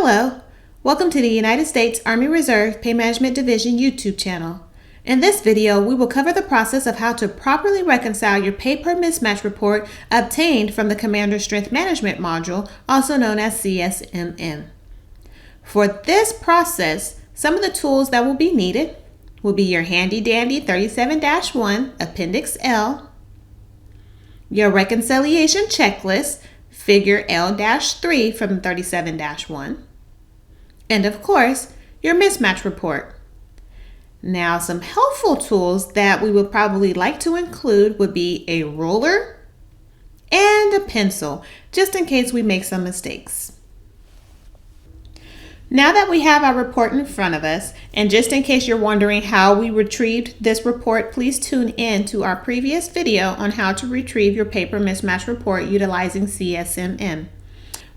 Hello, welcome to the United States Army Reserve Pay Management Division YouTube channel. In this video, we will cover the process of how to properly reconcile your pay per mismatch report obtained from the Commander Strength Management module, also known as CSMM. For this process, some of the tools that will be needed will be your handy dandy 37-1 Appendix L, your reconciliation checklist, Figure L-3 from 37-1, and of course, your mismatch report. Now, some helpful tools that we would probably like to include would be a ruler and a pencil, just in case we make some mistakes. Now that we have our report in front of us, and just in case you're wondering how we retrieved this report, please tune in to our previous video on how to retrieve your paper mismatch report utilizing CSMM.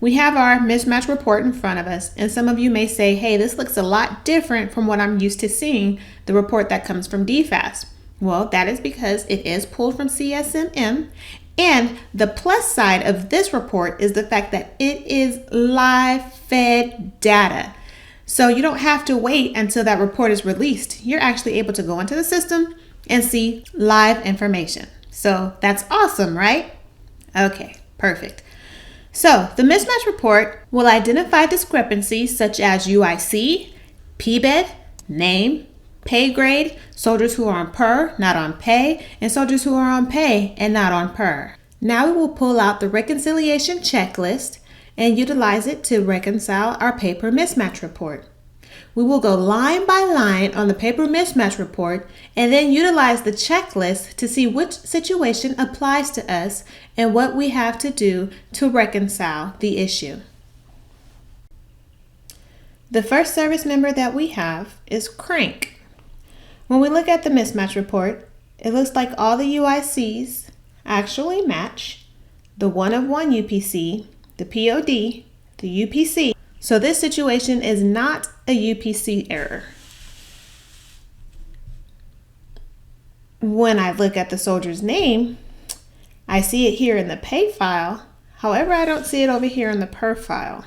We have our mismatch report in front of us, and some of you may say, hey, this looks a lot different from what I'm used to seeing, the report that comes from DFAS. Well, that is because it is pulled from CSMM, and the plus side of this report is the fact that it is live fed data. So you don't have to wait until that report is released. You're actually able to go into the system and see live information. So that's awesome, right? Okay, perfect. So the mismatch report will identify discrepancies such as UIC, PBED, name, pay grade, soldiers who are on per, not on pay, and soldiers who are on pay and not on per. Now we will pull out the reconciliation checklist and utilize it to reconcile our paper mismatch report. We will go line by line on the paper mismatch report and then utilize the checklist to see which situation applies to us and what we have to do to reconcile the issue. The first service member that we have is Crank. When we look at the mismatch report, it looks like all the UICs actually match the 1 of 1 UPC, the POD, the UPC. So this situation is not a UPC error. When I look at the soldier's name, I see it here in the pay file. However, I don't see it over here in the per file.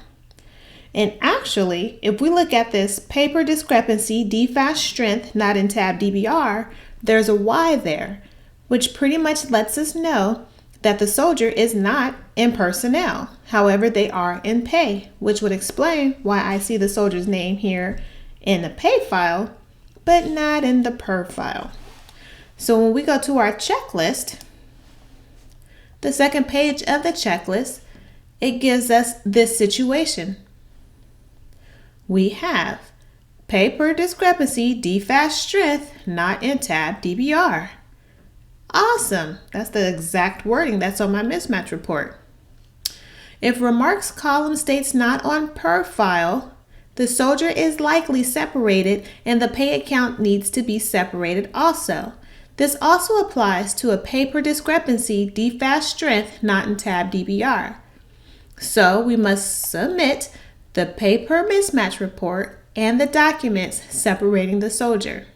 And actually, if we look at this paper discrepancy DFAS strength not in tab DBR, there's a Y there, which pretty much lets us know that the soldier is not in personnel. However, they are in pay, which would explain why I see the soldier's name here in the pay file, but not in the per file. So when we go to our checklist, the second page of the checklist, it gives us this situation. We have paper discrepancy DFAS strength not in tab DBR. Awesome. That's the exact wording that's on my mismatch report. If remarks column states not on per file, the soldier is likely separated and the pay account needs to be separated also. This also applies to a paper discrepancy DFAS strength not in tab DBR. So we must submit the paper mismatch report and the documents separating the soldier.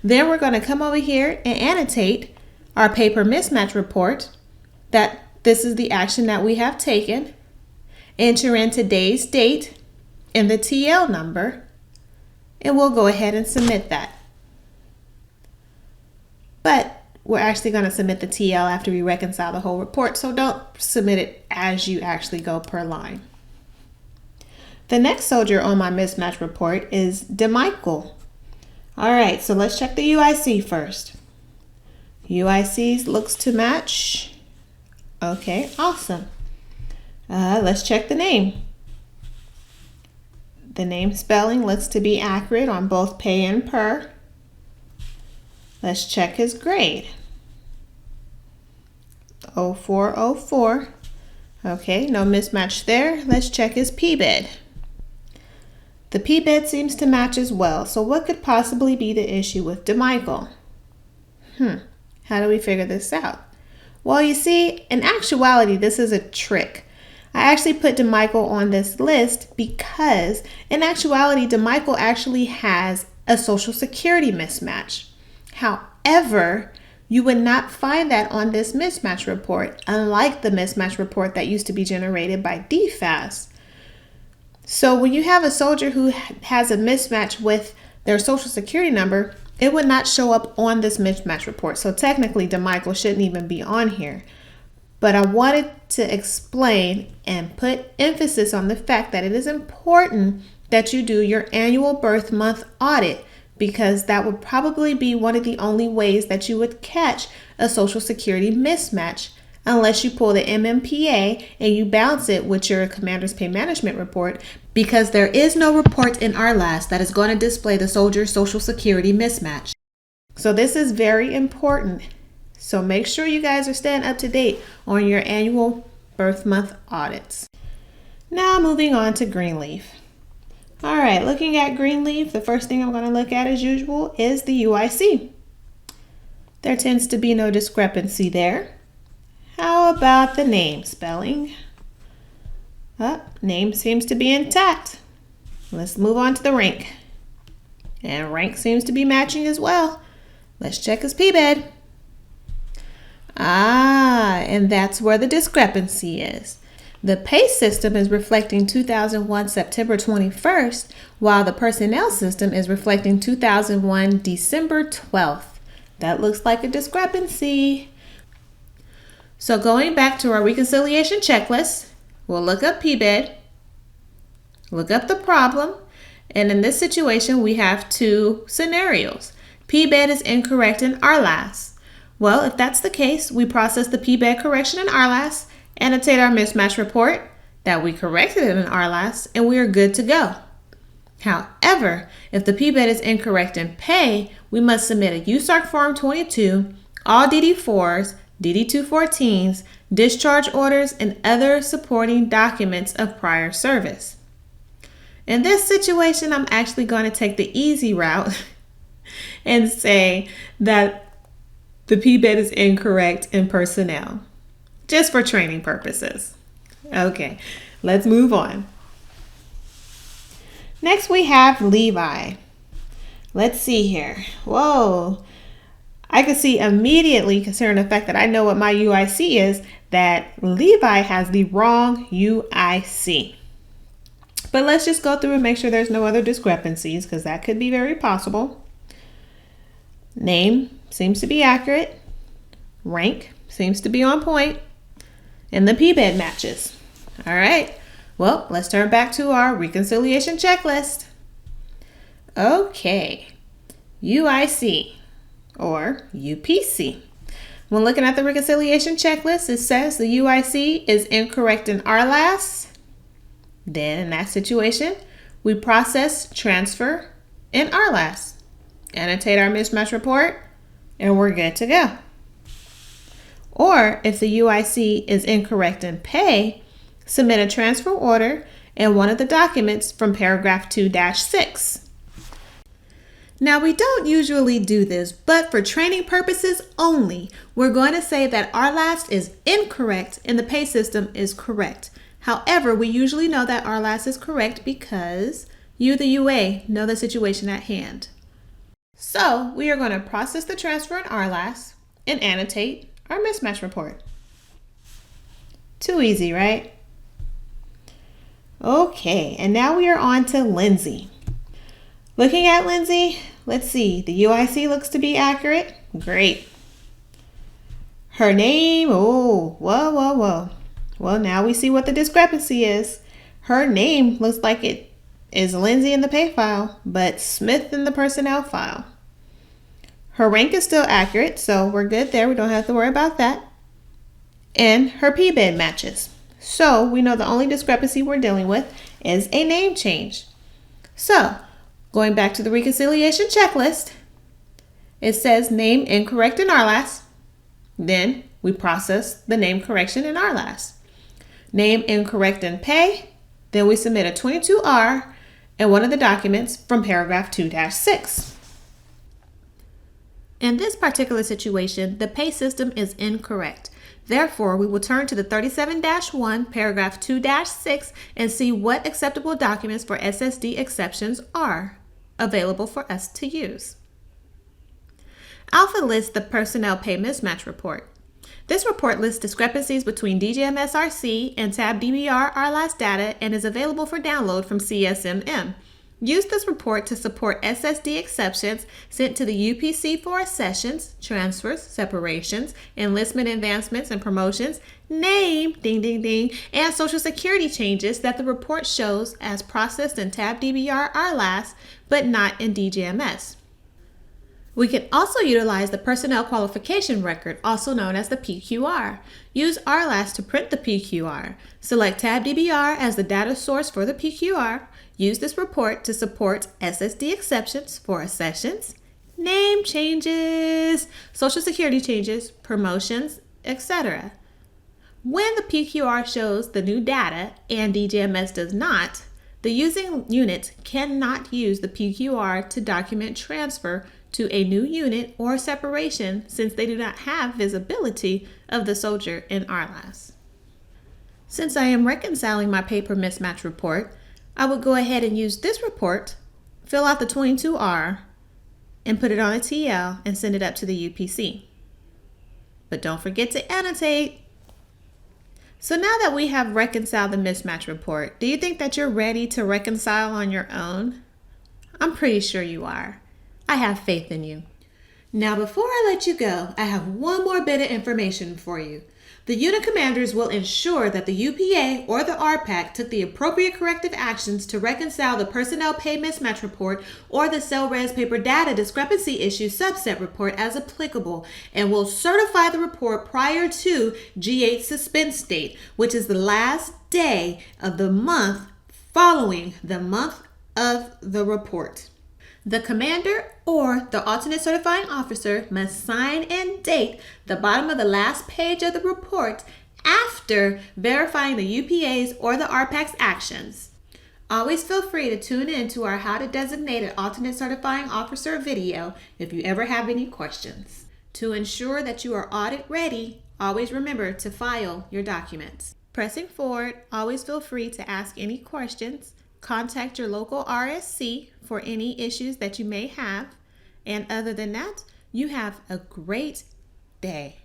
Then we're going to come over here and annotate our paper mismatch report, that this is the action that we have taken, enter in today's date and the TL number, and we'll go ahead and submit that. But we're actually going to submit the TL after we reconcile the whole report, so don't submit it as you actually go per line. The next soldier on my mismatch report is DeMichael. All right, so let's check the UIC first. UICs looks to match. Okay, awesome. Let's check the name. The name spelling looks to be accurate on both pay and per. Let's check his grade. 0404. Okay, no mismatch there. Let's check his PBED. The PBED seems to match as well, so what could possibly be the issue with DeMichael? How do we figure this out? Well, you see, in actuality, this is a trick. I actually put DeMichael on this list because, in actuality, DeMichael actually has a Social Security mismatch. However, you would not find that on this mismatch report, unlike the mismatch report that used to be generated by DFAS. So when you have a soldier who has a mismatch with their social security number, it would not show up on this mismatch report. So technically, DeMichael shouldn't even be on here. But I wanted to explain and put emphasis on the fact that it is important that you do your annual birth month audit, because that would probably be one of the only ways that you would catch a social security mismatch, unless you pull the MMPA and you balance it with your Commander's Pay Management Report, because there is no report in RLAS that is going to display the soldier's social security mismatch. So this is very important. So make sure you guys are staying up to date on your annual birth month audits. Now moving on to Greenleaf. All right, looking at Greenleaf, the first thing I'm going to look at as usual is the UIC. There tends to be no discrepancy there. How about the name spelling? Name seems to be intact. Let's move on to the rank. And rank seems to be matching as well. Let's check his PBED. And that's where the discrepancy is. The pay system is reflecting 2001 September 21st, while the personnel system is reflecting 2001 December 12th. That looks like a discrepancy. So going back to our reconciliation checklist, we'll look up PBED, look up the problem, and in this situation, we have two scenarios. PBED is incorrect in RLAS. Well, if that's the case, we process the PBED correction in RLAS, annotate our mismatch report that we corrected it in RLAS, and we are good to go. However, if the PBED is incorrect in pay, we must submit a USAR Form 22, all DD4s, DD214s, discharge orders, and other supporting documents of prior service. In this situation, I'm actually going to take the easy route and say that the PBED is incorrect in personnel, just for training purposes. Okay, let's move on. Next, we have Levi. Let's see here. Whoa. I can see immediately, considering the fact that I know what my UIC is, that Levi has the wrong UIC. But let's just go through and make sure there's no other discrepancies, because that could be very possible. Name seems to be accurate. Rank seems to be on point. And the PBED matches. All right. Well, let's turn back to our reconciliation checklist. Okay. UIC or UPC. When looking at the reconciliation checklist, it says the UIC is incorrect in RLAS. Then in that situation, we process transfer in RLAS. Annotate our mismatch report, and we're good to go. Or if the UIC is incorrect in pay, submit a transfer order and one of the documents from paragraph 2-6. Now, we don't usually do this, but for training purposes only, we're going to say that RLAS is incorrect and the pay system is correct. However, we usually know that RLAS is correct because you, the UA, know the situation at hand. So we are going to process the transfer in RLAS and annotate our mismatch report. Too easy, right? Okay, and now we are on to Lindsay. Looking at Lindsay, let's see. The UIC looks to be accurate. Great. Her name, whoa. Well, now we see what the discrepancy is. Her name looks like it is Lindsay in the pay file, but Smith in the personnel file. Her rank is still accurate, so we're good there. We don't have to worry about that. And her PBED matches. So we know the only discrepancy we're dealing with is a name change. So going back to the reconciliation checklist, it says name incorrect in RLAS. Then we process the name correction in RLAS. Name incorrect in pay. Then we submit a 22R and one of the documents from paragraph 2-6. In this particular situation, the pay system is incorrect. Therefore, we will turn to the 37-1, paragraph 2-6, and see what acceptable documents for SSD exceptions are available for us to use. Alpha lists the personnel pay mismatch report. This report lists discrepancies between DGMS RC and tab DBR RLAS data and is available for download from CSMM. Use this report to support SSD exceptions sent to the UPC for accessions, transfers, separations, enlistment advancements and promotions, name, ding ding ding, and Social Security changes that the report shows as processed in tab DBR RLAS but not in DGMS. We can also utilize the Personnel Qualification Record, also known as the PQR. Use RLAS to print the PQR. Select tab DBR as the data source for the PQR. Use this report to support SSD exceptions for accessions, name changes, Social Security changes, promotions, etc. When the PQR shows the new data and DGMS does not, the using unit cannot use the PQR to document transfer to a new unit or separation since they do not have visibility of the soldier in RLAS. Since I am reconciling my paper mismatch report, I would go ahead and use this report, fill out the 22R, and put it on a TL and send it up to the UPC. But don't forget to annotate. So now that we have reconciled the mismatch report, do you think that you're ready to reconcile on your own? I'm pretty sure you are. I have faith in you. Now, before I let you go, I have one more bit of information for you. The unit commanders will ensure that the UPA or the RPAC took the appropriate corrective actions to reconcile the personnel pay mismatch report or the SELRES paper data discrepancy issue subset report as applicable and will certify the report prior to G8 suspense date, which is the last day of the month following the month of the report. The commander or the alternate certifying officer must sign and date the bottom of the last page of the report after verifying the UPA's or the RPAC's actions. Always feel free to tune in to our How to Designate an Alternate Certifying Officer video if you ever have any questions. To ensure that you are audit ready, always remember to file your documents. Pressing forward, always feel free to ask any questions. Contact your local RSC for any issues that you may have. And other than that, you have a great day.